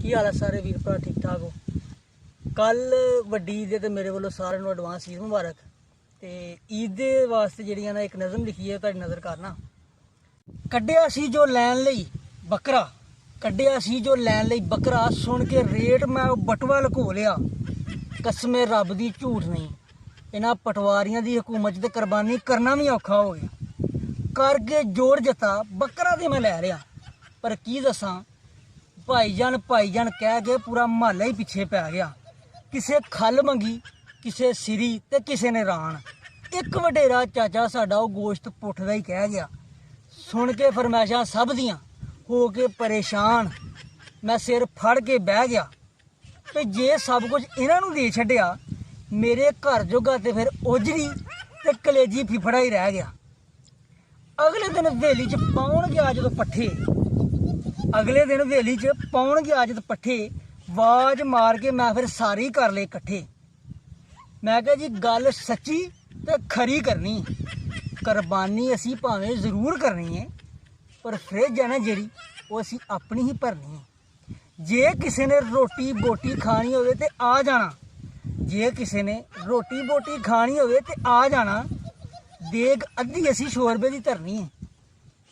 की हाल है सारे वीर भरा ठीक ठाक हो। कल वड्डी ईद ते मेरे वालों सारे एडवांस ईद मुबारक। तो ईद दे वास्ते जिहड़ियां ना एक नज़म लिखी है तुहाडी नज़र करना। कड्ढिया सी जो लैन लई बकरा, कड्ढिया सी जो लैन लई बकरा, सुन के रेट मैं बटवा लको लिया। कसमे रब दी झूठ नहीं, इन्हां पटवारियां दी हुकूमत ते कुर्बानी करना भी औखा हो गया। करके जोड़ जता बकरा ते मैं लै लिया, पर की दसां भाईजान कह के पूरा महल्ला ही पिछे पै गया। किसे खल मंगी, किसे सिरी ते किसे ने रान। एक वडेरा चाचा साडा वो गोश्त पुट्ठदा ही कह गया। सुन के फरमैशां सब दियां हो के परेशान, मैं सिर फड़ के बह गया। ते जे सब कुछ इन्हां नूं दे छड्डिया, मेरे घर जोगा ते फिर ओजरी ते कलेजी फिफड़ा ही रह गया। अगले दिन हवेली च पाउण गया जदों पट्ठे, अगले दिन हवेली च पाउण गया जद पट्ठे, आवाज मार के मैं फिर सारे ही कर ले कट्ठे। मैं कहा जी गल सच्ची ते खरी करनी, कुर्बानी असी भावें जरूर करनी है, पर फ्रिज है ना जेड़ी वो असी अपनी ही भरनी है। जे किसी ने रोटी बोटी खानी होवे ते आ जाना, जे किसी ने रोटी बोटी खानी होवे ते आ जाना। देग अद्धी असी शोरबे दी धरनी है।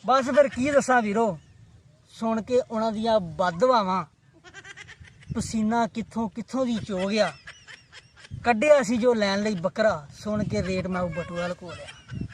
बस फिर की दसां वीरो, सुन के उन्हां दियां बददुआवां पसीना कित्थों कित्थों दी चो गया। कड्ढिया सी जो लैन लई बकरा, सुन के रेट मैं बटूआ लको लिया।